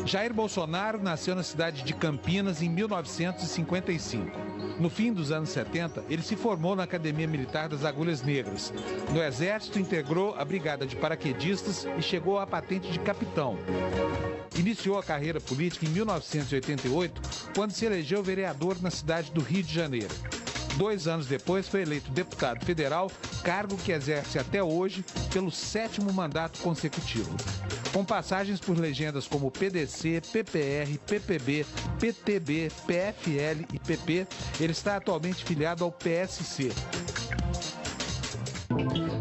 Jair Bolsonaro nasceu na cidade de Campinas em 1955. No fim dos anos 70, ele se formou na Academia Militar das Agulhas Negras. No Exército, integrou a Brigada de Paraquedistas e chegou à patente de capitão. Iniciou a carreira política em 1988, quando se elegeu vereador na cidade do Rio de Janeiro. 2 anos depois, foi eleito deputado federal, cargo que exerce até hoje pelo 7º mandato consecutivo. Com passagens por legendas como PDC, PPR, PPB, PTB, PFL e PP, ele está atualmente filiado ao PSC.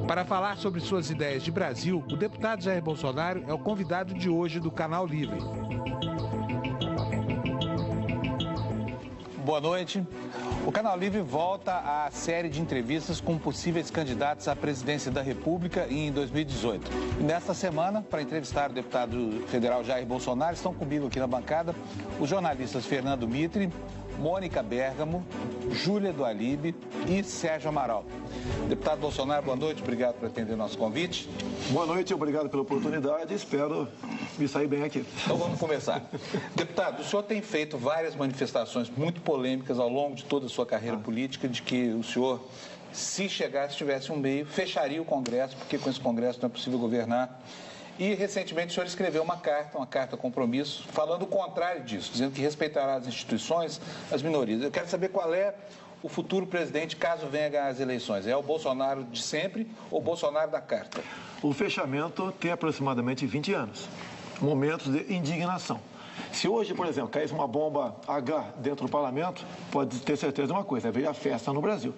Para falar sobre suas ideias de Brasil, o deputado Jair Bolsonaro é o convidado de hoje do Canal Livre. Boa noite. O Canal Livre volta à série de entrevistas com possíveis candidatos à presidência da República em 2018. E nesta semana, para entrevistar o deputado federal Jair Bolsonaro, estão comigo aqui na bancada os jornalistas Fernando Mitre, Mônica Bergamo, Júlia do Alibe e Sérgio Amaral. Deputado Bolsonaro, boa noite, obrigado por atender o nosso convite. Boa noite, obrigado pela oportunidade, espero me sair bem aqui. Então vamos começar. Deputado, o senhor tem feito várias manifestações muito polêmicas ao longo de toda a sua carreira política, de que o senhor, se chegasse, tivesse um meio, fecharia o Congresso, porque com esse Congresso não é possível governar. E, recentemente, o senhor escreveu uma carta compromisso, falando o contrário disso, dizendo que respeitará as instituições, as minorias. Eu quero saber qual é o futuro presidente, caso venha ganhar as eleições. É o Bolsonaro de sempre ou o Bolsonaro da carta? O fechamento tem aproximadamente 20 anos, momentos de indignação. Se hoje, por exemplo, caísse uma bomba H dentro do parlamento, pode ter certeza de uma coisa, veio a festa no Brasil.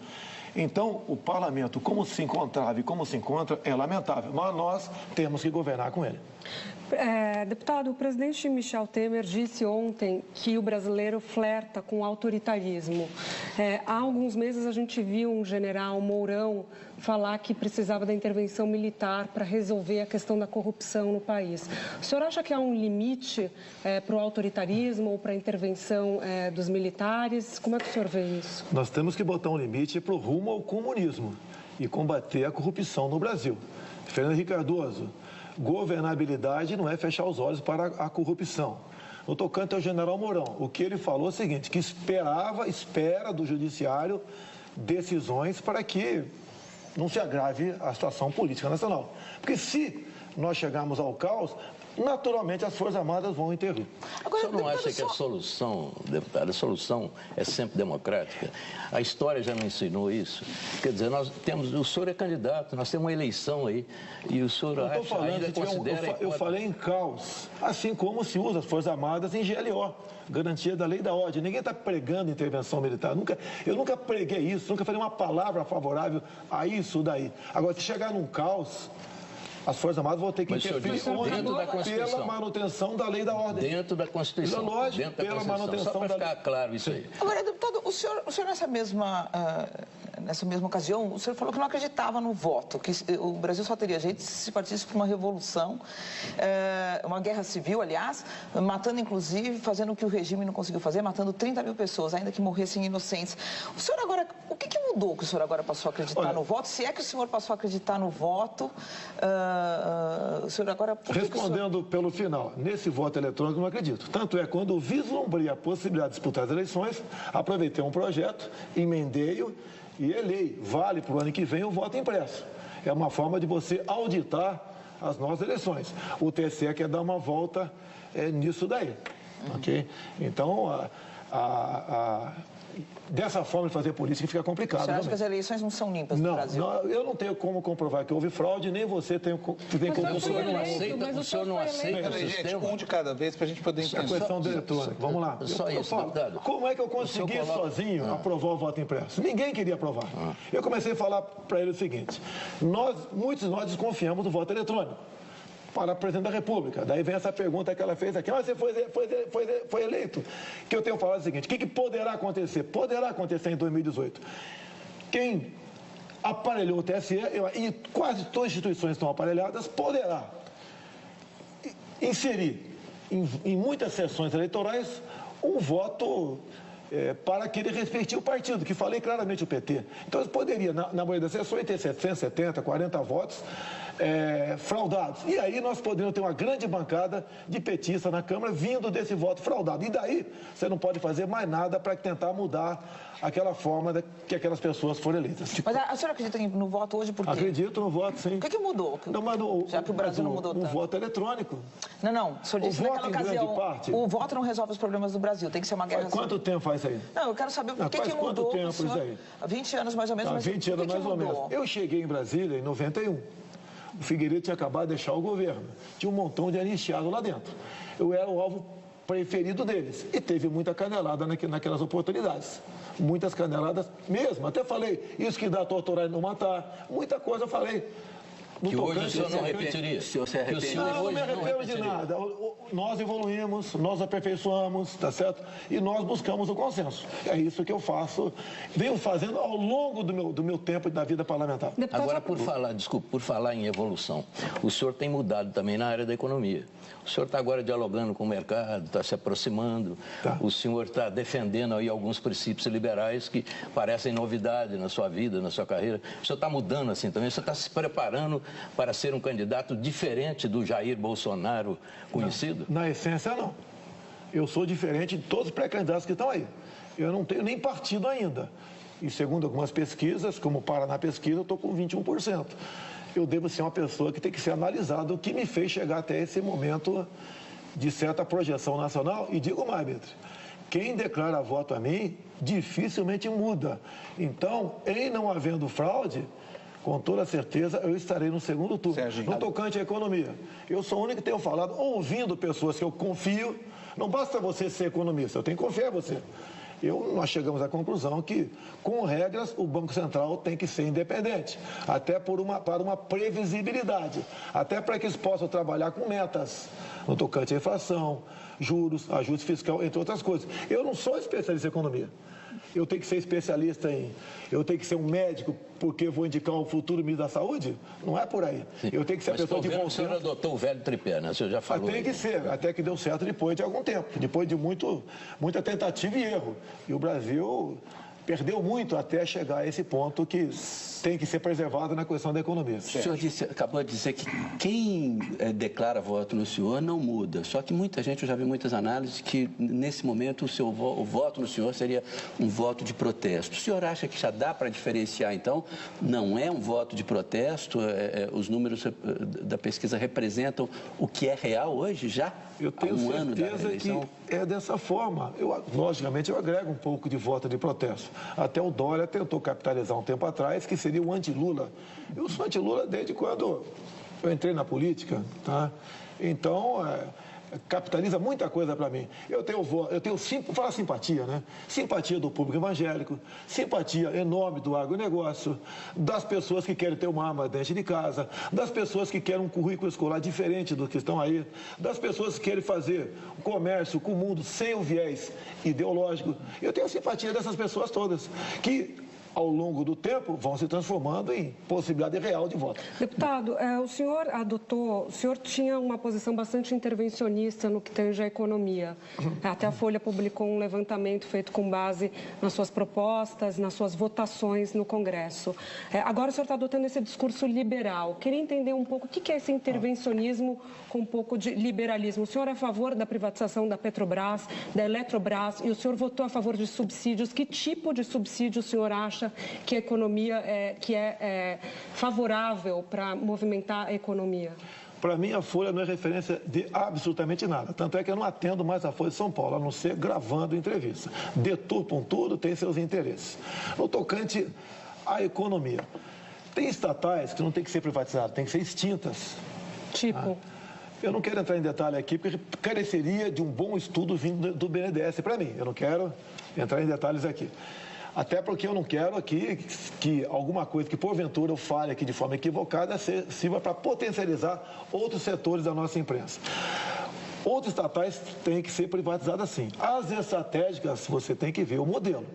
Então, o parlamento, como se encontrava e como se encontra, é lamentável, mas nós temos que governar com ele. Deputado, o presidente Michel Temer disse ontem que o brasileiro flerta com o autoritarismo. Há alguns meses a gente viu um general Mourão falar que precisava da intervenção militar para resolver a questão da corrupção no país. O senhor acha que há um limite para o autoritarismo ou para a intervenção dos militares? Como é que o senhor vê isso? Nós temos que botar um limite para o rumo ao comunismo e combater a corrupção no Brasil. Fernando Henrique Cardoso, governabilidade não é fechar os olhos para a corrupção. No tocante ao general Mourão, o que ele falou é o seguinte, que espera do judiciário decisões para que não se agrave a situação política nacional. Porque se nós chegarmos ao caos, naturalmente as Forças Armadas vão intervir. Agora, o senhor não acha que a solução, deputado, a solução é sempre democrática? A história já não ensinou isso? Quer dizer, o senhor é candidato, nós temos uma eleição aí, e o senhor eu falei em caos, assim como se usa as Forças Armadas em GLO, garantia da lei e da ordem. Ninguém está pregando intervenção militar. Eu nunca preguei isso, nunca falei uma palavra favorável a isso daí. Agora, se chegar num caos, as Forças Armadas vão ter que interferir pela manutenção da lei e da ordem. Dentro da Constituição. Lógico, pela manutenção da lei. Só para ficar claro isso aí. Agora, deputado, o senhor nessa mesma ocasião, o senhor falou que não acreditava no voto, que o Brasil só teria jeito se partisse para uma revolução, uma guerra civil, aliás, matando inclusive, fazendo o que o regime não conseguiu fazer, matando 30 mil pessoas, ainda que morressem inocentes. O senhor agora, o que mudou que o senhor agora passou a acreditar no voto? Se é que o senhor passou a acreditar no voto, o senhor agora... Respondendo pelo final, nesse voto eletrônico eu não acredito. Tanto é, quando eu vislumbrei a possibilidade de disputar as eleições, aproveitei um projeto, emendei-o e elei. Vale para o ano que vem o voto impresso. É uma forma de você auditar as nossas eleições. O TSE quer dar uma volta nisso daí. Ok? Então, dessa forma de fazer política fica complicado. Você acha que as eleições não são limpas no Brasil? Não, eu não tenho como comprovar que houve fraude, nem você tem como comprovar. O senhor não aceita o sistema? Gente, um de cada vez para a gente poder entender. A questão do eletrônico. Vamos lá. Só isso, deputado. Como é que eu consegui sozinho aprovar o voto impresso? Ninguém queria aprovar. Eu comecei a falar para ele o seguinte, muitos de nós desconfiamos do voto eletrônico para presidente da República. Daí vem essa pergunta que ela fez aqui, mas você foi eleito. Que eu tenho falado o seguinte, o que poderá acontecer? Poderá acontecer em 2018. Quem aparelhou o TSE, e quase todas as instituições estão aparelhadas, poderá inserir em muitas sessões eleitorais um voto para aquele respectivo partido, que falei claramente o PT. Então, eles poderiam, na maioria das sessões, ter 770, 40 votos fraudados. E aí nós poderíamos ter uma grande bancada de petistas na Câmara vindo desse voto fraudado. E daí você não pode fazer mais nada para tentar mudar aquela forma que aquelas pessoas foram eleitas. Mas a senhora acredita no voto hoje por quê? Acredito no voto, sim. O que mudou? Não, mas já que o Brasil não mudou tanto. O voto eletrônico. Não. O senhor disse naquela ocasião, parte, o voto não resolve os problemas do Brasil, tem que ser uma guerra... Quanto tempo faz isso aí? Não, eu quero saber por que mudou. Quanto tempo isso aí? Há 20 anos mais ou menos, mas 20 anos mais ou menos. Eu cheguei em Brasília em 91. O Figueiredo tinha acabado de deixar o governo. Tinha um montão de anistiados lá dentro. Eu era o alvo preferido deles. E teve muita canelada naquelas oportunidades. Muitas caneladas mesmo. Até falei, isso que dá torturar e não matar. Muita coisa eu falei. Que hoje o senhor não repetiria. O senhor se arrepende. Não me arrependo de nada. Nós evoluímos, nós aperfeiçoamos, tá certo? E nós buscamos o consenso. É isso que eu faço, venho fazendo ao longo do meu tempo da vida parlamentar. Agora, por falar em evolução, o senhor tem mudado também na área da economia. O senhor está agora dialogando com o mercado, está se aproximando. Tá. O senhor está defendendo aí alguns princípios liberais que parecem novidade na sua vida, na sua carreira. O senhor está mudando assim também? O senhor está se preparando para ser um candidato diferente do Jair Bolsonaro conhecido? Na essência, não. Eu sou diferente de todos os pré-candidatos que estão aí. Eu não tenho nem partido ainda. E segundo algumas pesquisas, como o Paraná Pesquisa, eu estou com 21%. Eu devo ser uma pessoa que tem que ser analisada, o que me fez chegar até esse momento de certa projeção nacional. E digo mais, Mitre, quem declara voto a mim dificilmente muda. Então, em não havendo fraude, com toda certeza eu estarei no segundo turno. No tocante à economia, eu sou o único que tenho falado, ouvindo pessoas que eu confio. Não basta você ser economista, eu tenho que confiar em você. Nós chegamos à conclusão que, com regras, o Banco Central tem que ser independente, até para uma previsibilidade, até para que eles possam trabalhar com metas no tocante à inflação, juros, ajuste fiscal, entre outras coisas. Eu não sou especialista em economia. Eu tenho que ser especialista eu tenho que ser um médico porque vou indicar o futuro ministro da Saúde? Não é por aí. Sim. Eu tenho que ser a pessoa de bom senso. O senhor adotou o velho tripé, né? O senhor já falou. Tem que ser, até que deu certo depois de algum tempo, depois de muita tentativa e erro. E o Brasil perdeu muito até chegar a esse ponto que tem que ser preservado na questão da economia. O senhor acabou de dizer que quem declara voto no senhor não muda. Só que muita gente, eu já vi muitas análises, que nesse momento o voto no senhor seria um voto de protesto. O senhor acha que já dá para diferenciar, então? Não é um voto de protesto? Os números da pesquisa representam o que é real hoje, já? Eu tenho certeza que é dessa forma. Logicamente, eu agrego um pouco de voto de protesto. Até o Dória tentou capitalizar um tempo atrás, que seria o anti-Lula. Eu sou anti-Lula desde quando eu entrei na política, tá? Então, capitaliza muita coisa para mim. Eu tenho fala simpatia, né? Simpatia do público evangélico, simpatia enorme do agronegócio, das pessoas que querem ter uma arma dentro de casa, das pessoas que querem um currículo escolar diferente dos que estão aí, das pessoas que querem fazer comércio com o mundo sem o viés ideológico. Eu tenho simpatia dessas pessoas todas, que ao longo do tempo, vão se transformando em possibilidade real de voto. Deputado, o senhor tinha uma posição bastante intervencionista no que tange à economia. Até a Folha publicou um levantamento feito com base nas suas propostas, nas suas votações no Congresso. Agora o senhor está adotando esse discurso liberal. Queria entender um pouco o que é esse intervencionismo com um pouco de liberalismo. O senhor é a favor da privatização da Petrobras, da Eletrobras, e o senhor votou a favor de subsídios. Que tipo de subsídio o senhor acha que a economia é favorável para movimentar a economia? Para mim, a Folha não é referência de absolutamente nada. Tanto é que eu não atendo mais a Folha de São Paulo, a não ser gravando entrevista. Deturpam tudo, tem seus interesses. No tocante à economia, tem estatais que não tem que ser privatizadas, tem que ser extintas. Tipo? Eu não quero entrar em detalhe aqui, porque careceria de um bom estudo vindo do BNDES para mim. Eu não quero entrar em detalhes aqui. Até porque eu não quero aqui que alguma coisa que, porventura, eu fale aqui de forma equivocada sirva para potencializar outros setores da nossa imprensa. Outros estatais têm que ser privatizadas sim. As estratégicas, você tem que ver o modelo.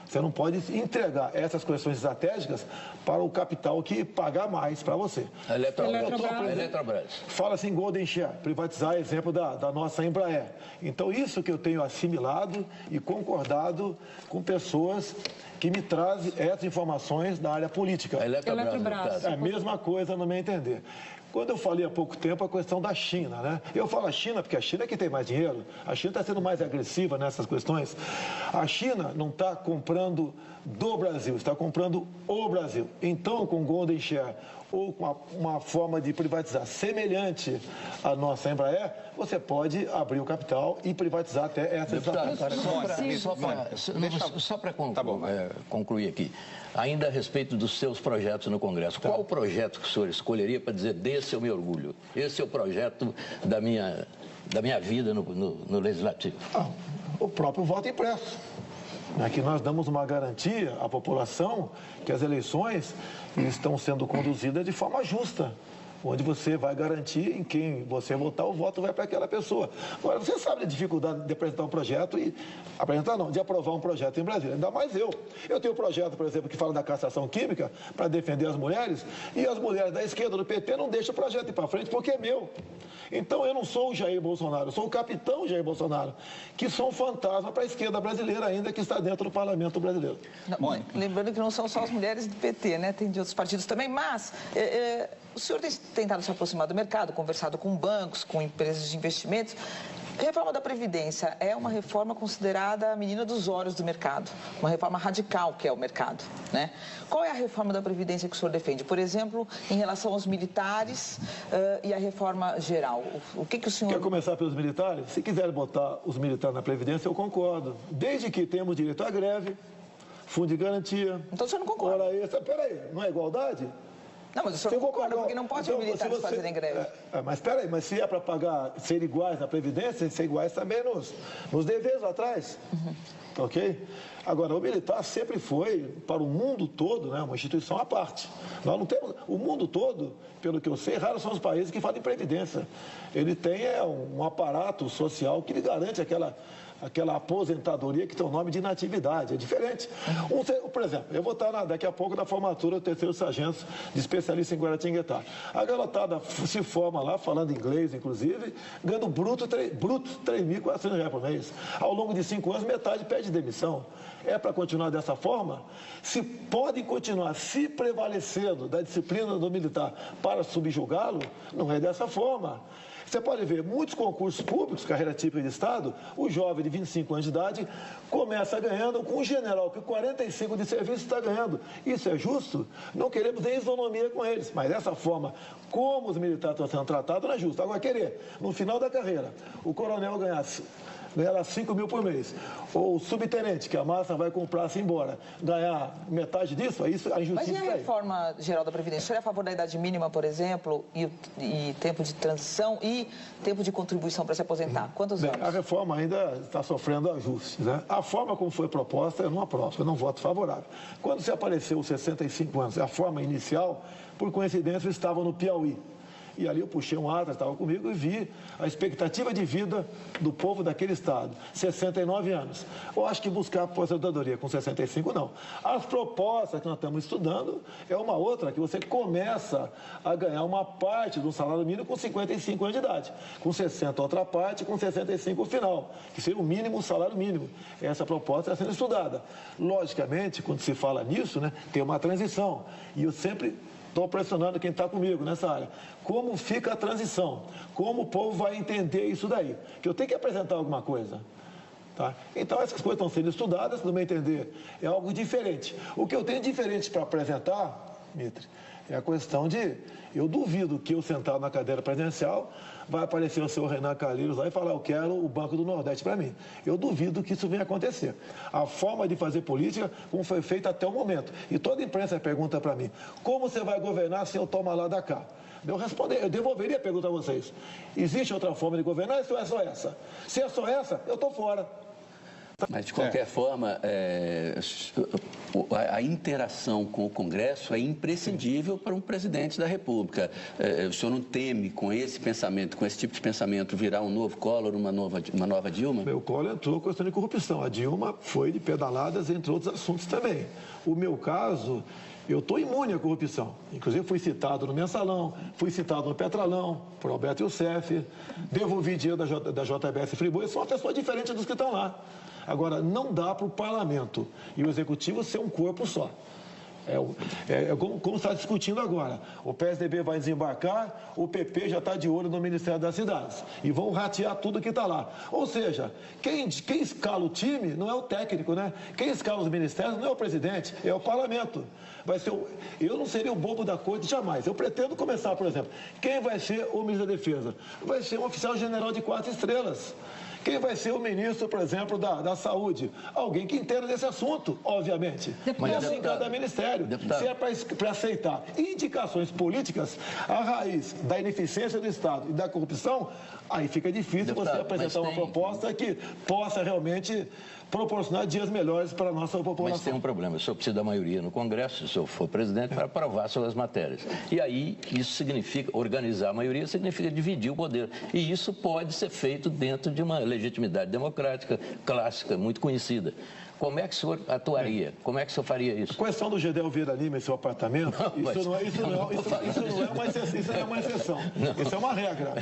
Você não pode entregar essas questões estratégicas para o capital que pagar mais para você. Eletrobras. Fala-se em Golden Share, privatizar, exemplo da nossa Embraer. Então, isso que eu tenho assimilado e concordado com pessoas que me traz essas informações da área política. A Eletrobras. É a mesma coisa, no meu entender. Quando eu falei há pouco tempo a questão da China, né? Eu falo a China porque a China é que tem mais dinheiro. A China está sendo mais agressiva nessas questões. A China não está comprando do Brasil, está comprando o Brasil. Então, com Golden Share ou com uma forma de privatizar semelhante à nossa Embraer, você pode abrir o capital e privatizar até essas estatais. Só para concluir aqui, ainda a respeito dos seus projetos no Congresso, qual o projeto que o senhor escolheria para dizer desse eu me orgulho? Esse é o projeto da minha vida no Legislativo. O próprio voto impresso. Aqui nós damos uma garantia à população que as eleições estão sendo conduzidas de forma justa, onde você vai garantir em quem você votar, o voto vai para aquela pessoa. Agora, você sabe a dificuldade de apresentar um projeto de aprovar um projeto em Brasília, ainda mais eu. Eu tenho um projeto, por exemplo, que fala da castração química para defender as mulheres, e as mulheres da esquerda, do PT, não deixam o projeto ir para frente porque é meu. Então, eu não sou o Jair Bolsonaro, eu sou o capitão Jair Bolsonaro, que sou um fantasma para a esquerda brasileira ainda que está dentro do parlamento brasileiro. Não, lembrando que não são só as mulheres do PT, né? Tem de outros partidos também, mas o senhor tem tentado se aproximar do mercado, conversado com bancos, com empresas de investimentos. A reforma da Previdência é uma reforma considerada a menina dos olhos do mercado, uma reforma radical que é o mercado, né? Qual é a reforma da Previdência que o senhor defende? Por exemplo, em relação aos militares e a reforma geral. O que o senhor... Quer começar pelos militares? Se quiserem botar os militares na Previdência, eu concordo. Desde que temos direito à greve, fundo de garantia... Então o senhor não concorda? Peraí, não é igualdade? Não, mas o senhor não concorda, porque não pode os militares fazerem greve. Mas espera aí, mas se é para pagar, ser iguais na Previdência, ser iguais também nos deveres lá atrás. Ok? Agora, o militar sempre foi, para o mundo todo, né, uma instituição à parte. Nós não temos... O mundo todo, pelo que eu sei, raros são os países que fazem Previdência. Ele tem um aparato social que lhe garante aquela aposentadoria que tem o nome de inatividade, é diferente. Por exemplo, eu vou estar daqui a pouco na formatura do terceiro sargento de especialista em Guaratinguetá. A garotada se forma lá, falando inglês, inclusive, ganhando bruto R$3.400 por mês. Ao longo de 5 anos, metade pede demissão. É para continuar dessa forma? Se podem continuar se prevalecendo da disciplina do militar para subjugá-lo, não é dessa forma. Você pode ver, muitos concursos públicos, carreira típica de Estado, o jovem de 25 anos de idade começa ganhando com um general que 45 de serviço está ganhando. Isso é justo? Não queremos nem isonomia com eles, mas dessa forma, como os militares estão sendo tratados, não é justo. Agora, querer, no final da carreira, o coronel ganhar 5 mil por mês, ou o subtenente, que a massa vai comprar-se embora, ganhar metade disso, isso a injustiça. Mas e a reforma geral da Previdência? O senhor é a favor da idade mínima, por exemplo, e tempo de transição e tempo de contribuição para se aposentar? Quantos anos? A reforma ainda está sofrendo ajustes, né? A forma como foi proposta, eu não aprovo, eu não voto favorável. Quando se apareceu os 65 anos, a forma inicial, por coincidência, eu estava no Piauí. E ali eu puxei um atlas, estava comigo, e vi a expectativa de vida do povo daquele estado, 69 anos. Eu acho que buscar aposentadoria com 65, não. As propostas que nós estamos estudando é uma outra, que você começa a ganhar uma parte do salário mínimo com 55 anos de idade. Com 60 outra parte, com 65 o final, que seria o mínimo, o salário mínimo. Essa proposta está sendo estudada. Logicamente, quando se fala nisso, né, tem uma transição. E eu sempre... estou pressionando quem está comigo nessa área. Como fica a transição? Como o povo vai entender isso daí? Que eu tenho que apresentar alguma coisa. Tá? Então, essas coisas estão sendo estudadas, no meu entender, é algo diferente. O que eu tenho diferente para apresentar, Mitre, é a questão de... Eu duvido que eu sentado na cadeira presidencial vai aparecer o senhor Renan Calheiros lá e falar, eu quero o Banco do Nordeste para mim. Eu duvido que isso venha acontecer. A forma de fazer política, como foi feita até o momento. E toda a imprensa pergunta para mim, como você vai governar se eu tomar lá da cá? Eu devolveria a pergunta a vocês. Existe outra forma de governar ou é só essa? Se é só essa, eu estou fora. Mas, de qualquer forma, a interação com o Congresso é imprescindível para um presidente da República. O senhor não teme, com esse pensamento, com esse tipo de pensamento, virar um novo Collor, uma nova Dilma? O Collor entrou com questão de corrupção. A Dilma foi de pedaladas, entre outros assuntos também. O meu caso... Eu estou imune à corrupção. Inclusive, fui citado no Mensalão, fui citado no Petralão, por Alberto Youssef, devolvi dinheiro da JBS Friboi. Eu sou uma pessoa diferente dos que estão lá. Agora, não dá para o parlamento e o executivo ser um corpo só. Como está discutindo agora. O PSDB vai desembarcar, o PP já está de olho no Ministério das Cidades. E vão ratear tudo que está lá. Ou seja, quem escala o time não é o técnico, né? Quem escala os ministérios não é o presidente, é o parlamento. Eu não seria o bobo da corte jamais. Eu pretendo começar, por exemplo. Quem vai ser o ministro da Defesa? Vai ser um oficial general de 4 estrelas. Quem vai ser o ministro, por exemplo, da Saúde? Alguém que entenda desse assunto, obviamente. Mas assim cada ministério. Se é para aceitar indicações políticas, a raiz da ineficiência do Estado e da corrupção, aí fica difícil você apresentar uma proposta que possa realmente proporcionar dias melhores para a nossa população. Mas tem um problema, o senhor precisa da maioria no Congresso, se o senhor for presidente, para aprovar suas matérias. E aí, isso significa, organizar a maioria significa dividir o poder. E isso pode ser feito dentro de uma legitimidade democrática clássica, muito conhecida. Como é que o senhor atuaria? Como é que o senhor faria isso? A questão do Gedel Vieira Lima em seu apartamento, isso não é uma exceção. Isso é uma regra.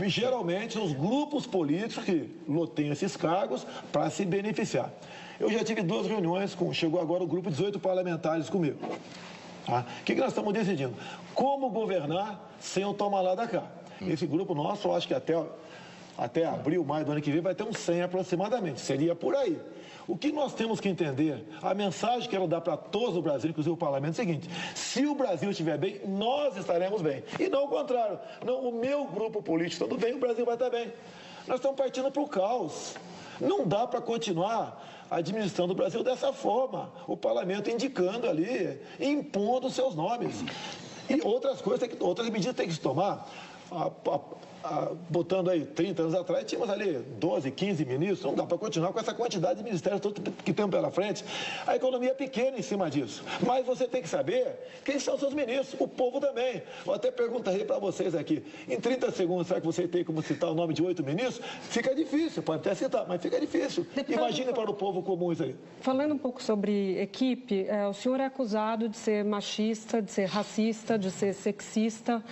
E, geralmente, os grupos políticos que loteiam esses cargos para se beneficiar. Eu já tive 2 reuniões, chegou agora o grupo de 18 parlamentares comigo. Tá? O que nós estamos decidindo? Como governar sem o toma lá da cá. Esse grupo nosso, eu acho que até abril, maio do ano que vem, vai ter uns 100 aproximadamente. Seria por aí. O que nós temos que entender, a mensagem que eu quero dar para todos o Brasil, inclusive o parlamento, é o seguinte: se o Brasil estiver bem, nós estaremos bem. E não o contrário. Não, o meu grupo político estando bem, o Brasil vai estar bem. Nós estamos partindo para o caos. Não dá para continuar administrando o Brasil dessa forma. O parlamento indicando ali, impondo os seus nomes. E outras medidas tem que se tomar. Botando aí 30 anos atrás, tínhamos ali 12, 15 ministros, não dá para continuar com essa quantidade de ministérios que temos pela frente. A economia é pequena em cima disso, mas você tem que saber quem são seus ministros, o povo também. Eu até perguntaria para vocês aqui, em 30 segundos, será que você tem como citar o nome de 8 ministros? Fica difícil, pode até citar, mas fica difícil. Imagine para o povo comum isso aí. Falando um pouco sobre equipe, o senhor é acusado de ser machista, de ser racista, de ser sexista.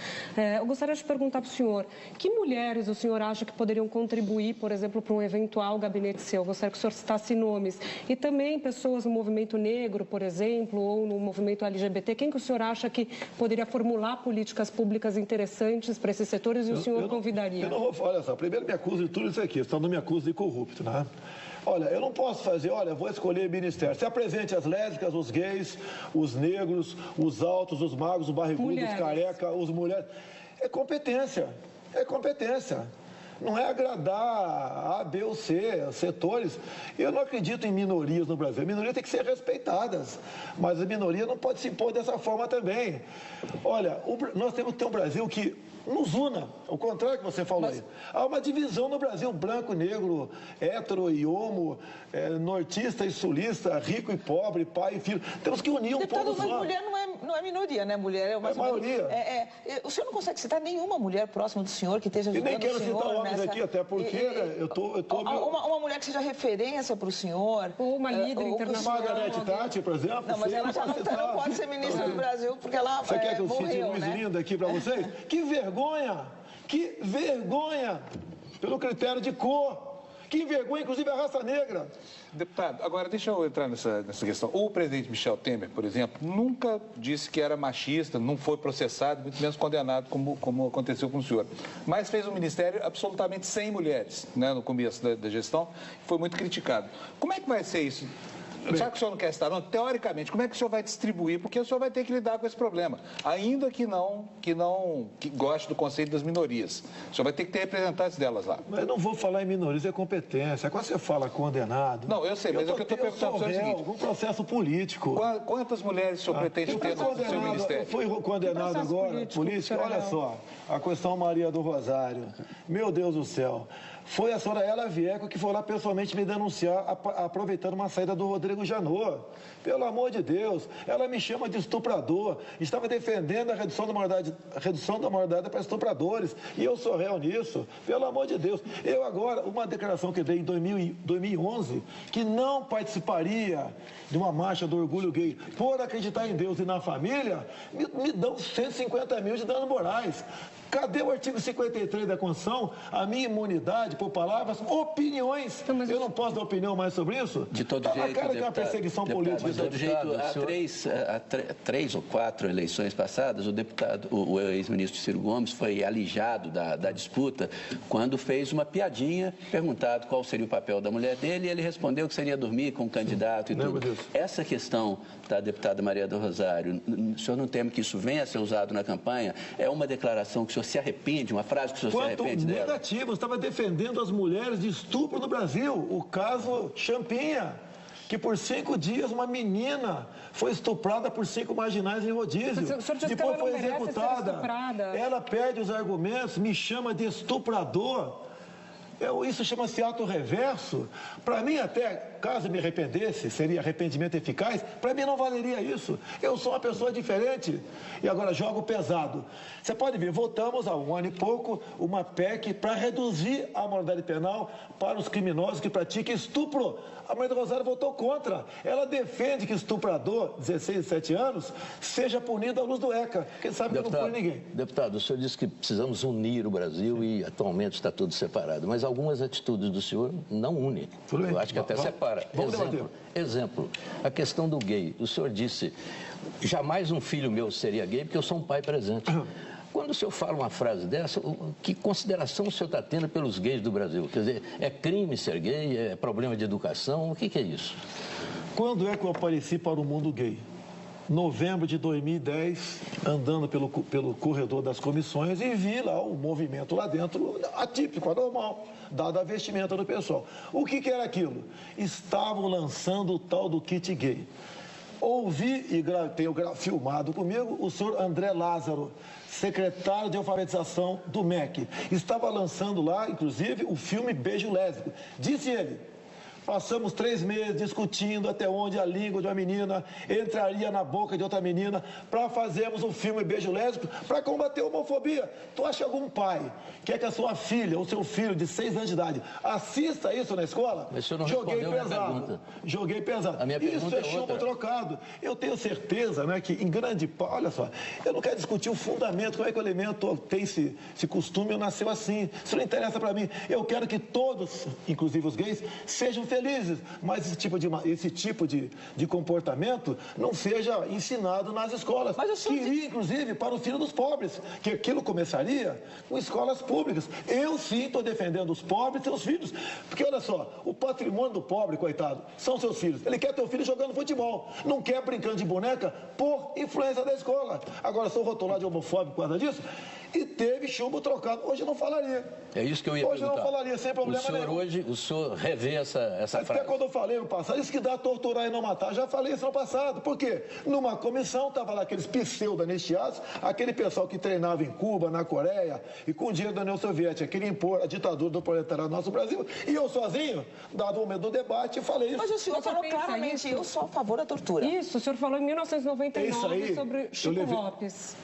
Eu gostaria de perguntar para o senhor, que mulheres o senhor acha que poderiam contribuir, por exemplo, para um eventual gabinete seu? Eu gostaria que o senhor citasse nomes. E também pessoas no movimento negro, por exemplo, ou no movimento LGBT. Quem que o senhor acha que poderia formular políticas públicas interessantes para esses setores e o senhor convidaria? Eu não vou falar, olha só, primeiro me acusa de tudo isso aqui, senão não me acusa de corrupto, né? Olha, eu não posso fazer, vou escolher ministério. Se apresente as lésbicas, os gays, os negros, os altos, os magros, os barrigudos, os careca, os mulheres. É competência. É competência. Não é agradar A, B ou C, setores. Eu não acredito em minorias no Brasil. A minoria tem que ser respeitadas, mas a minoria não pode se impor dessa forma também. Olha, nós temos que ter um Brasil que nos una, ao contrário que você falou aí. Há uma divisão no Brasil, branco, negro, hétero e homo, nortista e sulista, rico e pobre, pai e filho. Temos que unir um povo só. Mas mulher não é minoria, né? Mulher é uma maioria. O senhor não consegue citar nenhuma mulher próxima do senhor que esteja ajudando o senhor? E nem quero citar homens aqui, até porque eu tô uma mulher que seja referência para o senhor. Ou uma líder internacional. Margarete Tati, por exemplo. Não, mas ela já não pode ser ministra do Brasil porque ela Você quer que eu cite morreu, Luiz né? Lindo aqui para vocês? Que vergonha! Que vergonha! Pelo critério de cor. Que envergonha, inclusive, a raça negra. Deputado, agora deixa eu entrar nessa questão. O presidente Michel Temer, por exemplo, nunca disse que era machista, não foi processado, muito menos condenado, como aconteceu com o senhor. Mas fez um ministério absolutamente sem mulheres, né, no começo da gestão, foi muito criticado. Como é que vai ser isso? Já que o senhor não quer estar, não, teoricamente, como é que o senhor vai distribuir? Porque o senhor vai ter que lidar com esse problema. Ainda que goste do conceito das minorias. O senhor vai ter que ter representantes delas lá. Mas eu não vou falar em minorias, é competência. Quando você fala condenado... Não, eu sei, mas o que eu estou perguntando é o seguinte. Um processo político. Quantas mulheres o senhor pretende ter no seu ministério? Foi condenado agora, político, olha só. A questão Maria do Rosário. Meu Deus do céu. Foi a Soraya Vieco que foi lá pessoalmente me denunciar, aproveitando uma saída do Rodrigo Janot. Pelo amor de Deus, ela me chama de estuprador. Estava defendendo a redução da maioridade para estupradores. E eu sou réu nisso. Pelo amor de Deus. Eu agora, uma declaração que dei em 2011, que não participaria de uma marcha do orgulho gay por acreditar em Deus e na família, me dão 150 mil de danos morais. Cadê o artigo 53 da Constituição? A minha imunidade por palavras, opiniões. Eu não posso dar opinião mais sobre isso? De todo jeito, na cara que é uma perseguição política. De todo jeito, há três ou quatro eleições passadas, o ex-ministro Ciro Gomes foi alijado da disputa quando fez uma piadinha, perguntado qual seria o papel da mulher dele, e ele respondeu que seria dormir com o candidato e tudo. Essa questão da deputada Maria do Rosário, o senhor não teme que isso venha a ser usado na campanha? É uma declaração que o senhor se arrepende, uma frase que o senhor se arrepende dela? Negativo, eu estava defendendo as mulheres de estupro no Brasil, o caso Champinha, que por 5 dias uma menina foi estuprada por 5 marginais em rodízio, depois foi executada, ela perde os argumentos, me chama de estuprador. Isso chama-se ato reverso. Para mim, até, caso me arrependesse, seria arrependimento eficaz, para mim não valeria isso. Eu sou uma pessoa diferente. E agora, jogo pesado. Você pode ver, votamos há 1 ano e pouco uma PEC para reduzir a moralidade penal para os criminosos que praticam estupro. A Maria do Rosário votou contra. Ela defende que estuprador, 16, 17 anos, seja punido à luz do ECA. Quem sabe que não pune ninguém. Deputado, o senhor disse que precisamos unir o Brasil e atualmente está tudo separado. Mas algumas atitudes do senhor não unem. Eu acho que até separa. Exemplo, a questão do gay. O senhor disse, jamais um filho meu seria gay porque eu sou um pai presente. Quando o senhor fala uma frase dessa, que consideração o senhor está tendo pelos gays do Brasil? Quer dizer, é crime ser gay? É problema de educação? O que é isso? Quando é que eu apareci para o mundo gay? Novembro de 2010, andando pelo corredor das comissões e vi lá o movimento lá dentro, atípico, anormal, dada a vestimenta do pessoal. O que era aquilo? Estavam lançando o tal do kit gay. Ouvi e tenho filmado comigo o senhor André Lázaro, secretário de alfabetização do MEC. Estava lançando lá, inclusive, o filme Beijo Lésbico. Disse ele, passamos 3 meses discutindo até onde a língua de uma menina entraria na boca de outra menina para fazermos um filme Beijo Lésbico para combater a homofobia. Tu acha que algum pai quer que a sua filha ou seu filho de 6 anos de idade assista isso na escola? Mas o senhor não respondeu a minha pergunta. Joguei pesado. A minha isso é chumbo trocado. Eu tenho certeza, né, que em grande parte, olha só, eu não quero discutir o fundamento, como é que o elemento tem esse costume ou nasceu assim. Isso não interessa para mim. Eu quero que todos, inclusive os gays, sejam felizes, mas esse tipo de comportamento não seja ensinado nas escolas. Que iria, inclusive, para o filho dos pobres, que aquilo começaria com escolas públicas. Eu sim estou defendendo os pobres e seus filhos, porque olha só, o patrimônio do pobre, coitado, são seus filhos. Ele quer ter o filho jogando futebol, não quer brincando de boneca por influência da escola. Agora, sou rotulado de homofóbico por causa disso, e teve chumbo trocado. Hoje eu não falaria. É isso que eu ia perguntar. Hoje eu não falaria, sem problema nenhum. Hoje, o senhor revê essa frase. Até quando eu falei no passado, isso que dá torturar e não matar. Já falei isso no passado. Por quê? Numa comissão, estava lá aqueles pseudo-anistiados, aquele pessoal que treinava em Cuba, na Coreia, e com o dinheiro da União Soviética, queria impor a ditadura do proletariado no nosso Brasil. E eu sozinho, dado o momento do debate, falei isso. Mas o senhor falou claramente, eu sou a favor da tortura. Isso, o senhor falou em 1999 sobre Chico Lopes.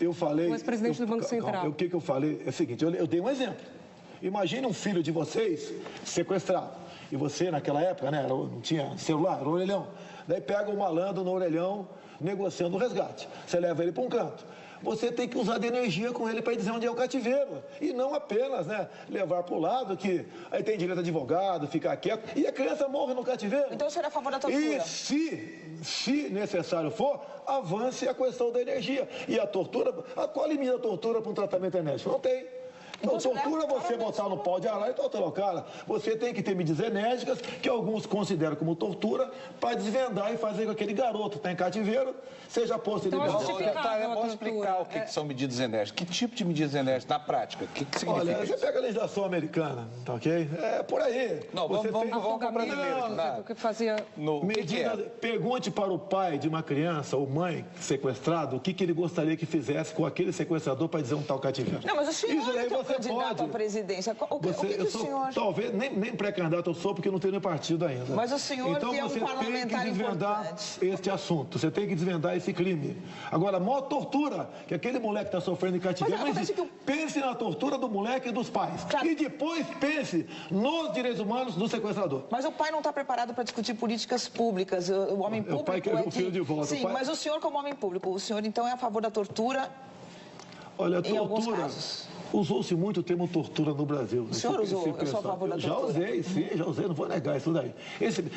Eu falei... O ex-presidente do Banco Central. O que eu falei é o seguinte, eu dei um exemplo. Imagine um filho de vocês sequestrado. E você, naquela época, né, não tinha celular, era o orelhão. Daí pega o malandro no orelhão, negociando o resgate. Você leva ele para um canto. Você tem que usar de energia com ele para dizer onde é o cativeiro. E não apenas, né, levar para o lado que aí tem direito a advogado, ficar quieto. E a criança morre no cativeiro. Então o senhor é a favor da tortura? E se necessário for, avance a questão da energia. E a tortura, qual limita a tortura para um tratamento enérgico? Não tem. Então, tortura você botar no pau de arara e torturar o cara. Você tem que ter medidas enérgicas, que alguns consideram como tortura, para desvendar e fazer com que aquele garoto que está em cativeiro seja posto em liberdade. Vamos explicar o que são medidas enérgicas. Que tipo de medidas enérgicas na prática? O que significa Olha, você pega a legislação americana, tá ok? É por aí. Não, vamos para o brasileiro. O que fazia... Pergunte para o pai de uma criança ou mãe sequestrado o que ele gostaria que fizesse com aquele sequestrador para dizer um tal cativeiro. Não, mas o senhor candidato à presidência. O que o senhor... Talvez, nem pré-candidato eu sou, porque não tenho nem partido ainda. Mas o senhor então, que é um parlamentar importante. Este assunto, você tem que desvendar esse crime. Agora, a maior tortura que aquele moleque está sofrendo em cativeiro, pense na tortura do moleque e dos pais. Claro. E depois pense nos direitos humanos do sequestrador. Mas o pai não está preparado para discutir políticas públicas. O homem público... O pai quer o filho de volta. Sim, mas o senhor como homem público, o senhor então é a favor da tortura... Olha, em alguns casos? Usou-se muito o termo tortura no Brasil. O senhor usou? Eu sou a favor da tortura. Já usei, sim, já usei, não vou negar isso daí.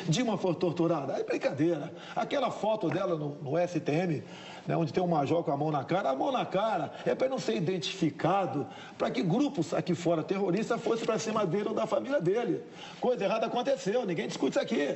Dilma foi torturada, é brincadeira. Aquela foto dela no STM, né, onde tem um major com a mão na cara é para não ser identificado, para que grupos aqui fora terroristas fossem para cima dele ou da família dele. Coisa errada aconteceu, ninguém discute isso aqui.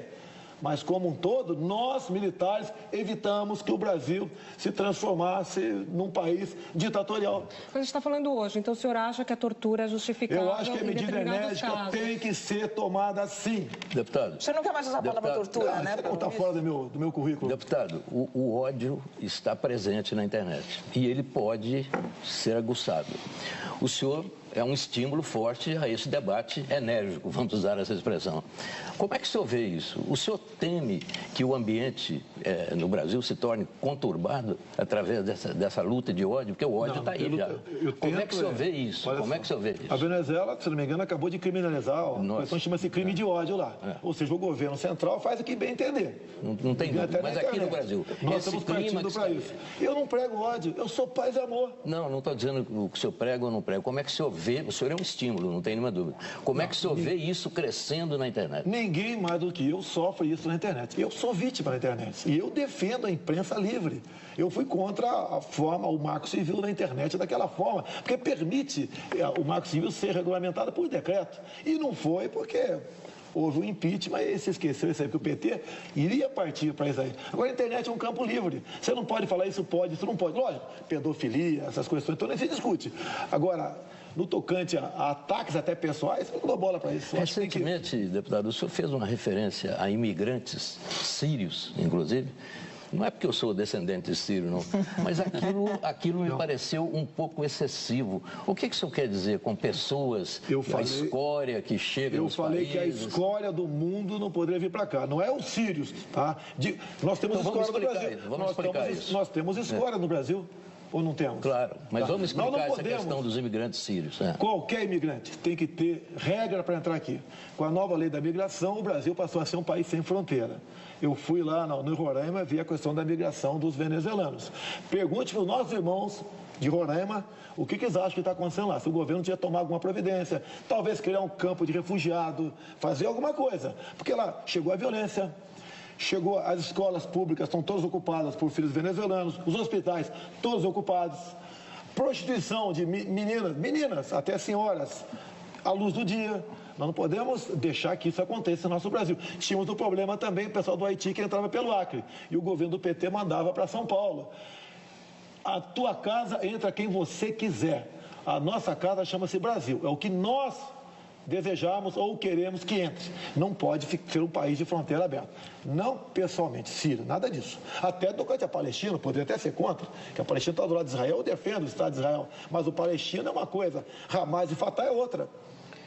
Mas, como um todo, nós, militares, evitamos que o Brasil se transformasse num país ditatorial. Mas a gente está falando hoje, então o senhor acha que a tortura é justificável? Eu acho que a medida enérgica tem que ser tomada sim. Deputado. Você não quer mais usar a palavra tortura, né? Você não está fora do meu currículo. Deputado, o ódio está presente na internet e ele pode ser aguçado. O senhor é um estímulo forte a esse debate enérgico, vamos usar essa expressão. Como é que o senhor vê isso? O senhor teme que o ambiente no Brasil se torne conturbado através dessa luta de ódio? Porque o ódio está aí já. Como é que o senhor vê isso? Como é que o senhor vê isso? A Venezuela, se não me engano, acabou de criminalizar, a questão chama-se crime de ódio lá. Ou seja, o governo central faz o que bem entender. Não tem dúvida, mas aqui no Brasil, nós estamos partindo para isso. Eu não prego ódio, eu sou paz e amor. Não estou dizendo o que o senhor prega ou não prega. Como é que o senhor vê? O senhor é um estímulo, não tem nenhuma dúvida. Como é que o senhor vê isso crescendo na internet? Ninguém mais do que eu sofre isso na internet. Eu sou vítima da internet e eu defendo a imprensa livre. Eu fui contra a forma, o marco civil da internet daquela forma, porque permite o marco civil ser regulamentado por decreto. E não foi porque houve um impeachment e se esqueceu isso aí, que o PT iria partir para isso aí. Agora a internet é um campo livre. Você não pode falar isso pode, isso não pode. Lógico, pedofilia, essas questões, então nem se discute. Agora, no tocante a ataques até pessoais, eu não dou bola para isso. Recentemente, deputado, o senhor fez uma referência a imigrantes sírios, inclusive. Não é porque eu sou descendente de sírio, não. Mas aquilo me pareceu um pouco excessivo. O que o senhor quer dizer com pessoas, a escória que chega nos países? Eu falei que a escória do mundo não poderia vir para cá. Não é os sírios, tá? Nós temos então, escória no Brasil. Vamos explicar isso. Nós temos escória no Brasil. Ou não temos? Claro, mas vamos explicar essa questão dos imigrantes sírios. Qualquer imigrante tem que ter regra para entrar aqui. Com a nova lei da migração, o Brasil passou a ser um país sem fronteira. Eu fui lá no Roraima ver a questão da migração dos venezuelanos. Pergunte para os nossos irmãos de Roraima o que eles acham que está acontecendo lá. Se o governo tinha tomado alguma providência, talvez criar um campo de refugiado, fazer alguma coisa. Porque lá chegou a violência. Chegou, as escolas públicas estão todas ocupadas por filhos venezuelanos, os hospitais todos ocupados, prostituição de meninas até senhoras, à luz do dia. Nós não podemos deixar que isso aconteça no nosso Brasil. Tínhamos um problema também, o pessoal do Haiti que entrava pelo Acre, e o governo do PT mandava para São Paulo. A tua casa entra quem você quiser. A nossa casa chama-se Brasil, é o que nós desejamos ou queremos que entre. Não pode ser um país de fronteira aberta. Não pessoalmente, Síria, nada disso. Até tocante a Palestina, poderia até ser contra, que a Palestina está do lado de Israel, eu defendo o Estado de Israel, mas o Palestina é uma coisa, Hamas e Fatah é outra.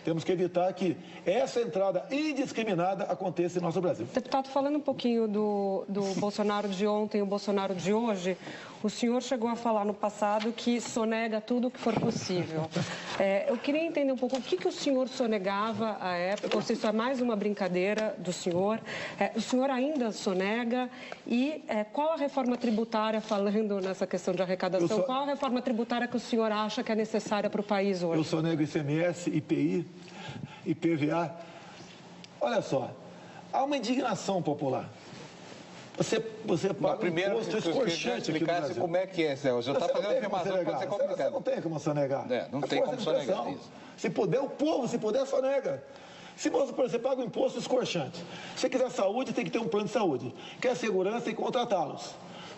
Temos que evitar que essa entrada indiscriminada aconteça em nosso Brasil. Deputado, falando um pouquinho do Bolsonaro de ontem e o Bolsonaro de hoje, o senhor chegou a falar no passado que sonega tudo o que for possível. Eu queria entender um pouco o que o senhor sonegava à época, ou se isso é mais uma brincadeira do senhor. O senhor ainda sonega e qual a reforma tributária, falando nessa questão de arrecadação, qual a reforma tributária que o senhor acha que é necessária para o país hoje? Eu sonego ICMS, IPI, IPVA. Olha só, há uma indignação popular. Você paga um imposto escorchante aqui no Brasil. Como é que é, Celso? Eu estou fazendo afirmação que pode ser complicado. Você não tem como sonegar. Não tem como sonegar isso. Se puder, o povo, se puder, sonega. Se você paga um imposto escorchante, se você quiser saúde, tem que ter um plano de saúde. Quer segurança, tem que contratá-los.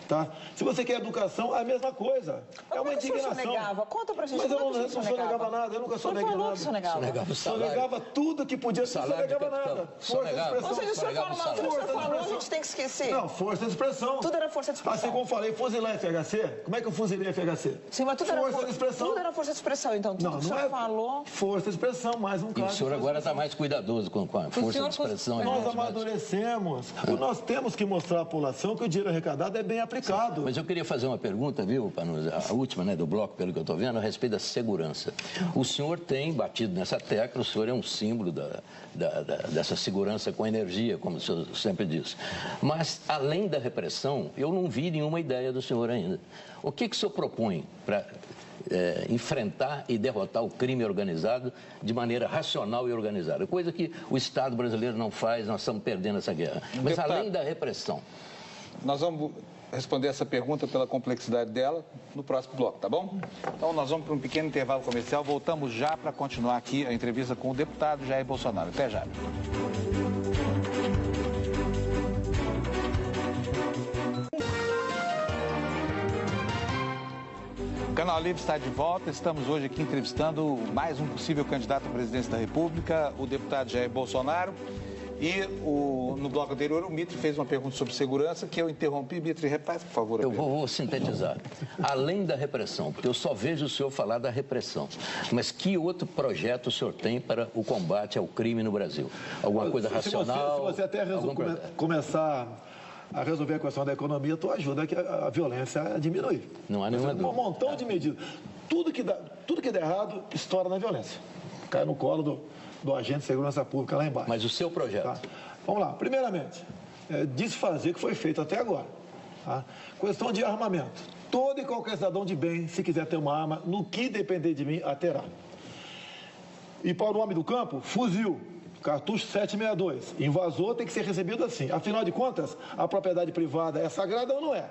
Tá? Se você quer educação, é a mesma coisa. É uma indignação. Sonegava? Conta pra gente. Mas eu não sonegava nada, eu nunca soneguei nada. Sonegava tudo que podia ser, sonegava nada. Força de expressão. Ou seja, o senhor falou, a gente tem que esquecer. Não, força de expressão. Tudo era força de expressão. Assim como eu falei, fuzilar FHC, como é que eu fuzilei FHC? Sim, mas tudo força de expressão. Tudo era força de expressão, então. Tudo que o senhor falou. Força de expressão, mais um caso. E o senhor agora está mais cuidadoso com a força de expressão. Nós amadurecemos. Nós temos que mostrar à população que o dinheiro arrecadado é bem aplicado. aplicado. Mas eu queria fazer uma pergunta, viu, a última, né, do bloco, pelo que eu estou vendo, a respeito da segurança. O senhor tem batido nessa tecla, o senhor é um símbolo dessa segurança com energia, como o senhor sempre diz. Mas, além da repressão, eu não vi nenhuma ideia do senhor ainda. O que o senhor propõe para enfrentar e derrotar o crime organizado de maneira racional e organizada? Coisa que o Estado brasileiro não faz, nós estamos perdendo essa guerra. Mas, além da repressão... Nós vamos responder essa pergunta pela complexidade dela no próximo bloco, tá bom? Então, nós vamos para um pequeno intervalo comercial. Voltamos já para continuar aqui a entrevista com o deputado Jair Bolsonaro. Até já. O Canal Livre está de volta. Estamos hoje aqui entrevistando mais um possível candidato à presidência da República, o deputado Jair Bolsonaro. E no bloco anterior, o Mitre fez uma pergunta sobre segurança que eu interrompi. Mitre, repare, por favor. Eu vou sintetizar. Além da repressão, porque eu só vejo o senhor falar da repressão, mas que outro projeto o senhor tem para o combate ao crime no Brasil? Alguma coisa racional? Se você até começar a resolver a questão da economia, tu ajuda a violência a diminuir. Não há nenhuma dúvida. Um montão de medidas. Tudo que der errado, estoura na violência. Cai no colo do agente de segurança pública lá embaixo. Mas o seu projeto? Tá? Vamos lá. Primeiramente, desfazer o que foi feito até agora. Tá? Questão de armamento. Todo e qualquer cidadão de bem, se quiser ter uma arma, no que depender de mim, a terá. E para o homem do campo, fuzil, cartucho 762. Invasor tem que ser recebido assim. Afinal de contas, a propriedade privada é sagrada ou não é?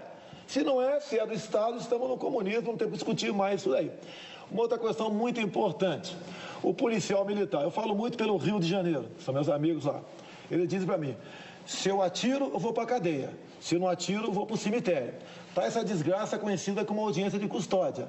Se não é, se é do Estado, estamos no comunismo, não temos que discutir mais isso daí. Uma outra questão muito importante, o policial militar. Eu falo muito pelo Rio de Janeiro, são meus amigos lá. Ele diz para mim, se eu atiro, eu vou para a cadeia. Se eu não atiro, eu vou para o cemitério. Tá essa desgraça conhecida como audiência de custódia.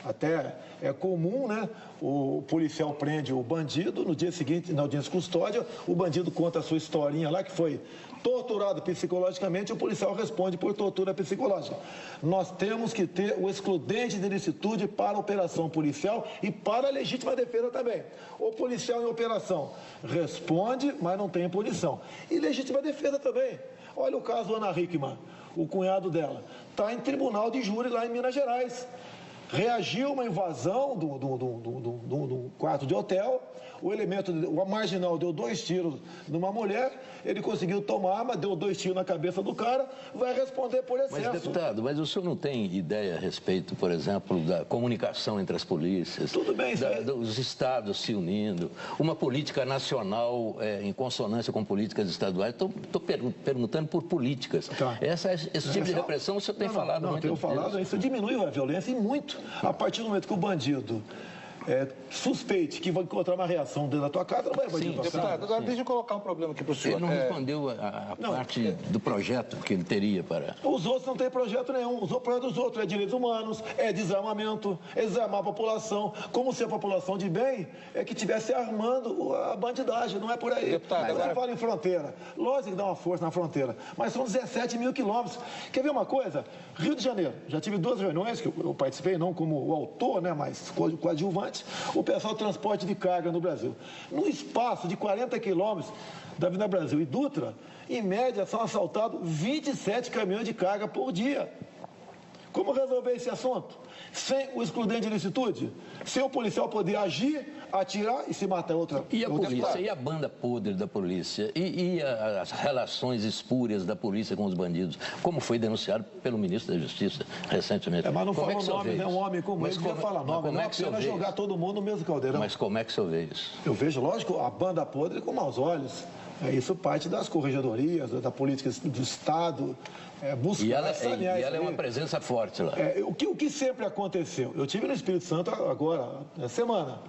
Até é comum, né? O policial prende o bandido, no dia seguinte, na audiência de custódia, o bandido conta a sua historinha lá, que foi torturado psicologicamente, e o policial responde por tortura psicológica. Nós temos que ter o excludente de ilicitude para a operação policial e para a legítima defesa também. O policial em operação responde, mas não tem punição. E legítima defesa também. Olha o caso Ana Hickman, o cunhado dela, está em tribunal de júri lá em Minas Gerais. Reagiu a uma invasão do quarto de hotel, o marginal deu 2 tiros numa mulher, ele conseguiu tomar arma, deu 2 tiros na cabeça do cara, vai responder por excesso. Mas, deputado, mas o senhor não tem ideia a respeito, por exemplo, da comunicação entre as polícias? Tudo bem, dos estados se unindo, uma política nacional em consonância com políticas estaduais? Estou perguntando por políticas. Tá. Esse tipo de repressão o senhor tem falado muito. Não, tenho falado, isso diminui a violência e muito. A partir do momento que o bandido suspeite que vai encontrar uma reação dentro da tua casa, não vai invadir a tua casa. Agora, deixa eu colocar um problema aqui para o senhor. Ele não respondeu a parte do projeto que ele teria para... Os outros não têm projeto nenhum. Os projetos dos outros é direitos humanos, é desarmamento, é desarmar a população. Como se a população de bem que estivesse armando a bandidagem, não é por aí. Deputado, agora fala em fronteira. Lógico que dá uma força na fronteira, mas são 17 mil quilômetros. Quer ver uma coisa? Rio de Janeiro, já tive 2 reuniões que eu participei, não como o autor, né, mas coadjuvante, o pessoal de transporte de carga no Brasil. No espaço de 40 quilômetros da Avenida Brasil e Dutra, em média são assaltados 27 caminhões de carga por dia. Como resolver esse assunto? Sem o excludente de ilicitude? Sem o policial poder agir, atirar e se matar outra. E a polícia? E a banda podre da polícia? E as relações espúrias da polícia com os bandidos? Como foi denunciado pelo ministro da Justiça recentemente? Mas não fala o nome, né? Um homem como ele já fala nome. Como é que não jogar todo mundo no mesmo caldeirão. Mas como é que o senhor vê isso? Eu vejo, lógico, a banda podre com maus olhos. Isso parte das corregedorias, da política do Estado. Buscar e ela é uma presença forte lá. O que sempre aconteceu? Eu estive no Espírito Santo agora, na semana.